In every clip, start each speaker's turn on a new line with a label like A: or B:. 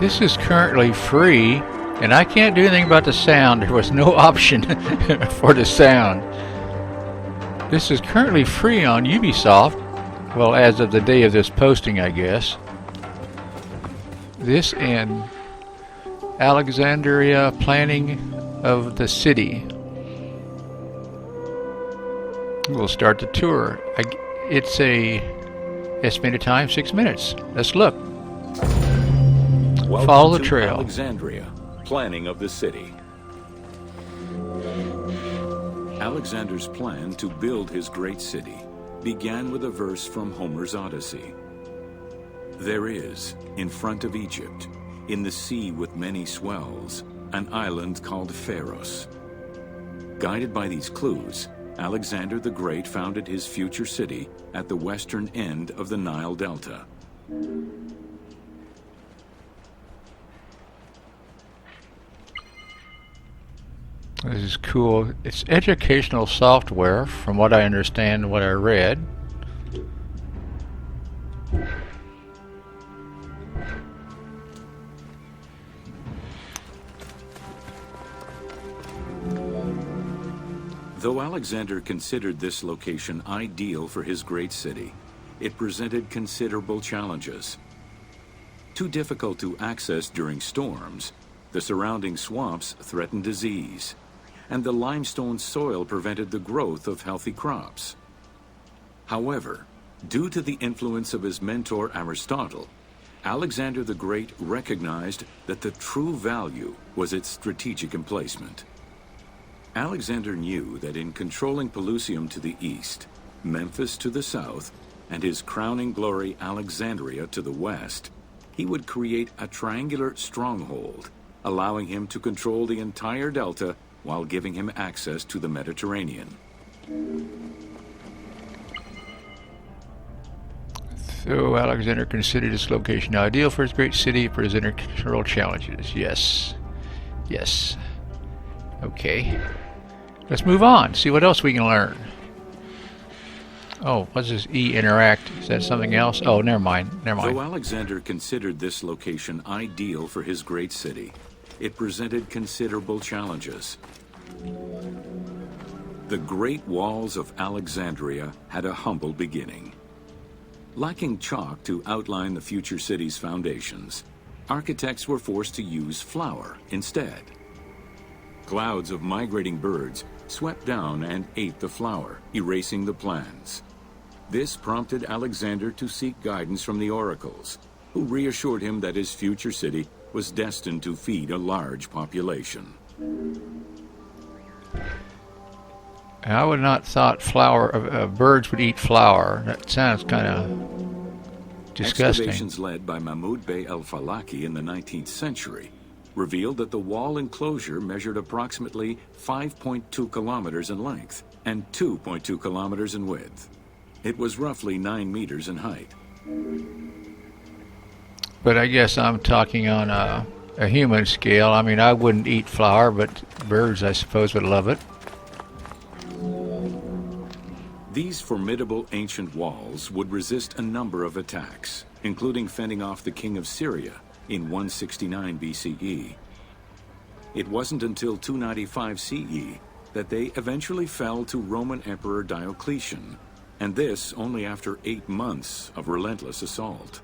A: This is currently free, and I can't do anything about the sound. There was no option for the sound. This is currently free on Ubisoft. Well, as of the day of this posting, I guess. This and Alexandria Planning of the City. We'll start the tour. It's a estimated time 6 minutes. Let's look.
B: Welcome
A: Follow the
B: to
A: trail.
B: Alexandria, planning of the city. Alexander's plan to build his great city began with a verse from Homer's Odyssey. There is, in front of Egypt, in the sea with many swells, an island called Pharos. Guided by these clues, Alexander the Great founded his future city at the western end of the Nile Delta.
A: This is cool. It's educational software, from what I understand and what I read.
B: Though Alexander considered this location ideal for his great city, it presented considerable challenges. Too difficult to access during storms, the surrounding swamps threatened disease, and the limestone soil prevented the growth of healthy crops. However, due to the influence of his mentor Aristotle, Alexander the Great recognized that the true value was its strategic emplacement. Alexander knew that in controlling Pelusium to the east, Memphis to the south, and his crowning glory Alexandria to the west, he would create a triangular stronghold, allowing him to control the entire delta while giving him access to the Mediterranean.
A: So Alexander considered this location ideal for his great city, presented several challenges. Yes. Yes. Okay. Let's move on, see what else we can learn. Oh, what's this E-interact? Is that something else? Oh, never mind.
B: Though Alexander considered this location ideal for his great city, it presented considerable challenges. The Great Walls of Alexandria had a humble beginning. Lacking chalk to outline the future city's foundations, architects were forced to use flour instead. Clouds of migrating birds swept down and ate the flour, erasing the plans. This prompted Alexander to seek guidance from the oracles, who reassured him that his future city was destined to feed a large population.
A: I would not thought birds would eat flour. That sounds kind of disgusting.
B: Excavations led by Mahmud Bey el-Falaki in the 19th century revealed that the wall enclosure measured approximately 5.2 kilometers in length and 2.2 kilometers in width. It was roughly 9 meters in height.
A: But I guess I'm talking on a human scale. I mean, I wouldn't eat flour, but birds, I suppose, would love it.
B: These formidable ancient walls would resist a number of attacks, including fending off the king of Syria in 169 BCE. It wasn't until 295 CE that they eventually fell to Roman Emperor Diocletian, and this only after 8 months of relentless assault.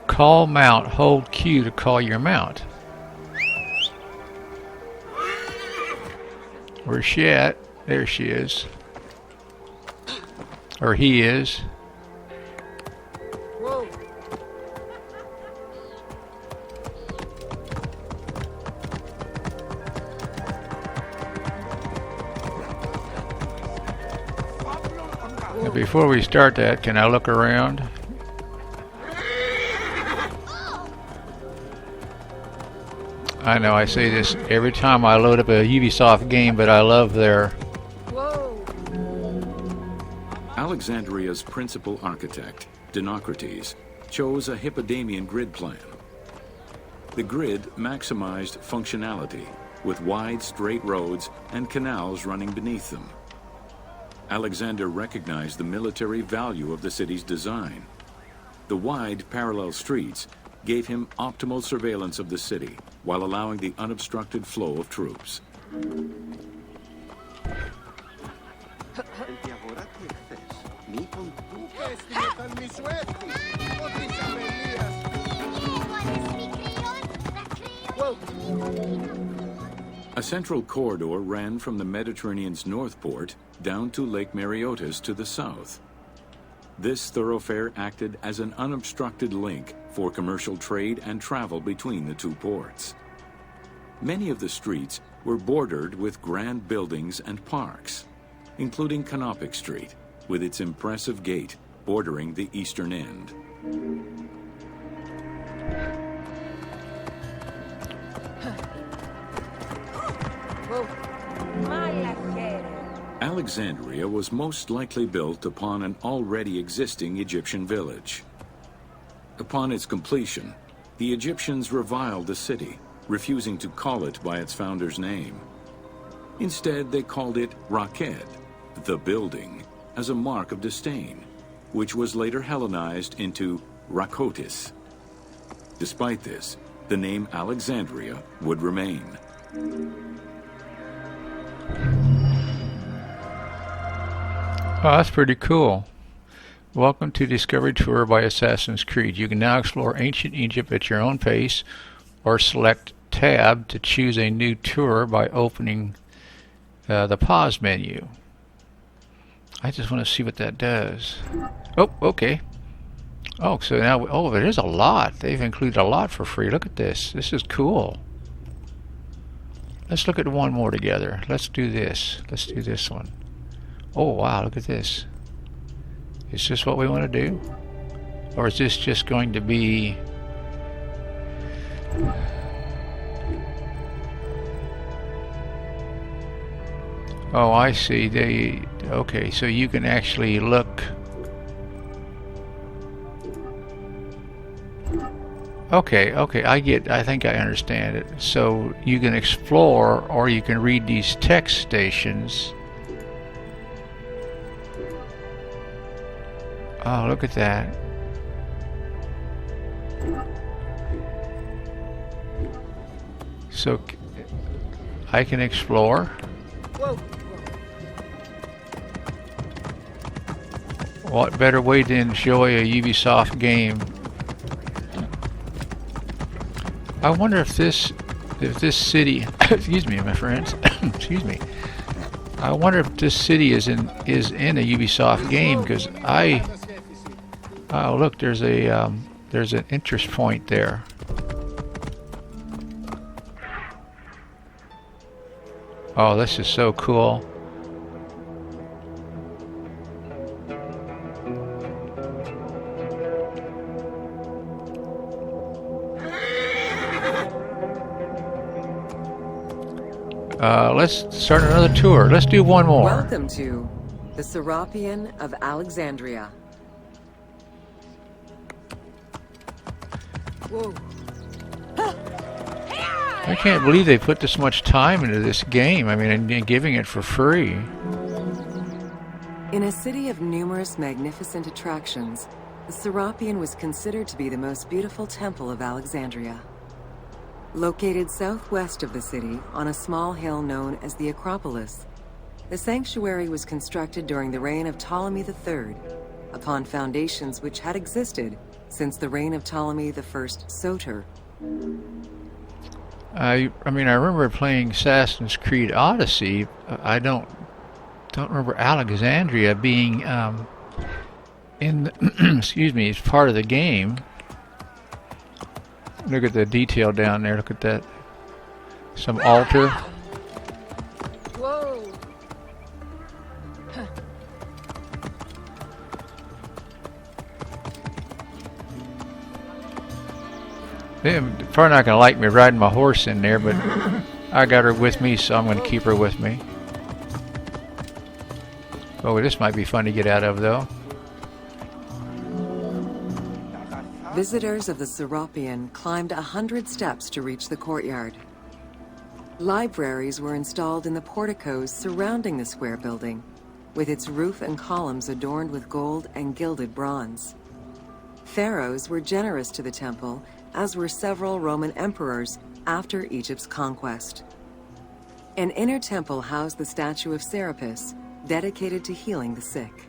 A: Call mount. Hold Q to call your mount. Where's she at? There she is. Or he is.
C: Whoa.
A: Now before we start that, can I look around? I know I say this every time I load up a Ubisoft game, but I love their...
C: Whoa.
B: Alexandria's principal architect, Dinocrates, chose a Hippodamian grid plan. The grid maximized functionality, with wide straight roads and canals running beneath them. Alexander recognized the military value of the city's design. The wide, parallel streets gave him optimal surveillance of the city while allowing the unobstructed flow of troops. A central corridor ran from the Mediterranean's north port down to Lake Mareotis to the south. This thoroughfare acted as an unobstructed link for commercial trade and travel between the two ports. Many of the streets were bordered with grand buildings and parks, including Canopic Street, with its impressive gate bordering the eastern end. Alexandria was most likely built upon an already existing Egyptian village. Upon its completion, the Egyptians reviled the city, refusing to call it by its founder's name. Instead, they called it Raked, the building, as a mark of disdain, which was later Hellenized into Rakotis. Despite this, the name Alexandria would remain.
A: Oh, that's pretty cool. Welcome to Discovery Tour by Assassin's Creed. You can now explore ancient Egypt at your own pace, or select Tab to choose a new tour by opening the pause menu. I just want to see what that does. Oh, okay. Oh, so now, oh, there is a lot. They've included a lot for free. Look at this. This is cool. Let's look at one more together. Let's do this. Let's do this one. Oh, wow, look at this. Is this what we want to do? Or is this just going to be... Oh, I see. Okay, so you can actually look... Okay, I think I understand it. So you can explore, or you can read these text stations. Oh, look at that. So I can explore.
C: Whoa.
A: What better way to enjoy a Ubisoft game? I wonder if this city, excuse me, my friends, excuse me. I wonder if this city is in a Ubisoft game, because oh, look, there's an interest point there. Oh, this is so cool. Let's start another tour. Let's do one more.
D: Welcome to the Serapeum of Alexandria.
C: Whoa.
A: I can't believe they put this much time into this game. I mean, and giving it for free.
D: In a city of numerous magnificent attractions, the Serapeum was considered to be the most beautiful temple of Alexandria. Located southwest of the city, on a small hill known as the Acropolis, the sanctuary was constructed during the reign of Ptolemy III, upon foundations which had existed since the reign of Ptolemy I Soter.
A: I mean, I remember playing Assassin's Creed Odyssey. I don't remember Alexandria being in the excuse me, as part of the game. Look at the detail down there. Look at that. Some altar.
C: Whoa.
A: They're probably not going to like me riding my horse in there, but I got her with me, so I'm going to keep her with me. Oh, this might be fun to get out of, though.
D: Visitors of the Serapeum climbed 100 steps to reach the courtyard. Libraries were installed in the porticos surrounding the square building, with its roof and columns adorned with gold and gilded bronze. Pharaohs were generous to the temple, as were several Roman emperors after Egypt's conquest. An inner temple housed the statue of Serapis, dedicated to healing the sick.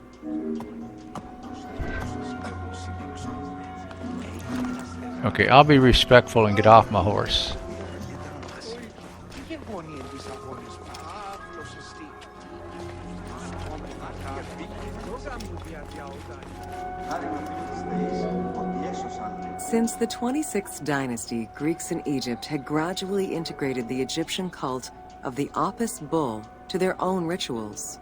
A: Okay, I'll be respectful and get off my horse.
D: Since the 26th dynasty, Greeks in Egypt had gradually integrated the Egyptian cult of the Apis bull to their own rituals.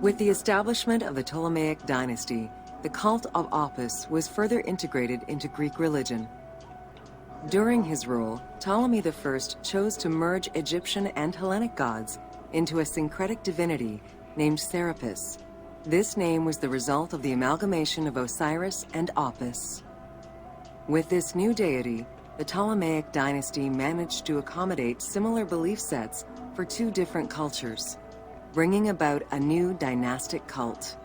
D: With the establishment of the Ptolemaic dynasty, the cult of Apis was further integrated into Greek religion. During his rule, Ptolemy I chose to merge Egyptian and Hellenic gods into a syncretic divinity named Serapis. This name was the result of the amalgamation of Osiris and Apis. With this new deity, the Ptolemaic dynasty managed to accommodate similar belief sets for two different cultures, bringing about a new dynastic cult.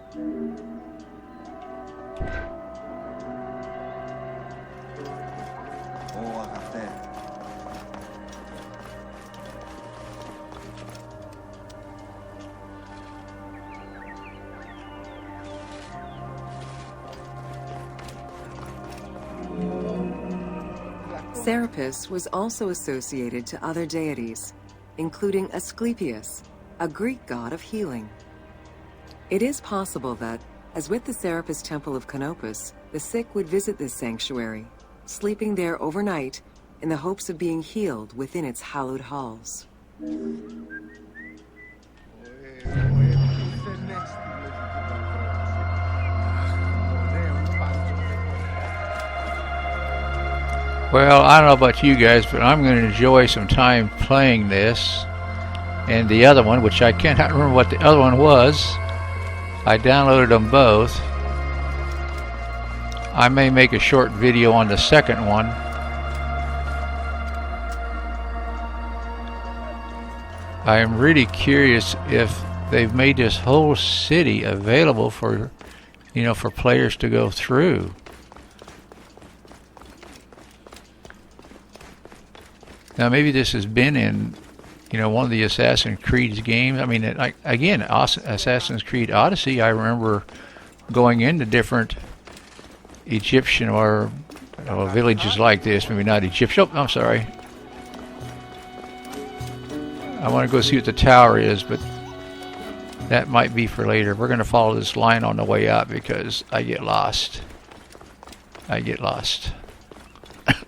D: Serapis was also associated to other deities, including Asclepius, a Greek god of healing. It is possible that, as with the Serapis Temple of Canopus, the sick would visit this sanctuary, sleeping there overnight in the hopes of being healed within its hallowed halls.
A: Well, I don't know about you guys, but I'm going to enjoy some time playing this. And the other one, which I cannot remember what the other one was, I downloaded them both. I may make a short video on the second one. I am really curious if they've made this whole city available for, for players to go through. Now maybe this has been in, one of the Assassin's Creed games. I mean, again, Assassin's Creed Odyssey, I remember going into different Egyptian or villages like this. Maybe not Egyptian. Oh, I'm sorry. I want to go see what the tower is, but that might be for later. We're going to follow this line on the way out because I get lost.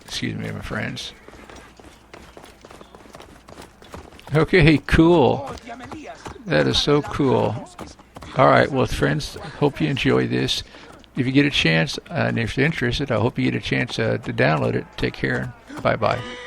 A: Excuse me, my friends. Okay, cool. That is so cool. Alright, well friends, hope you enjoy this. If you get a chance, and if you're interested, I hope you get a chance to download it. Take care. Bye-bye.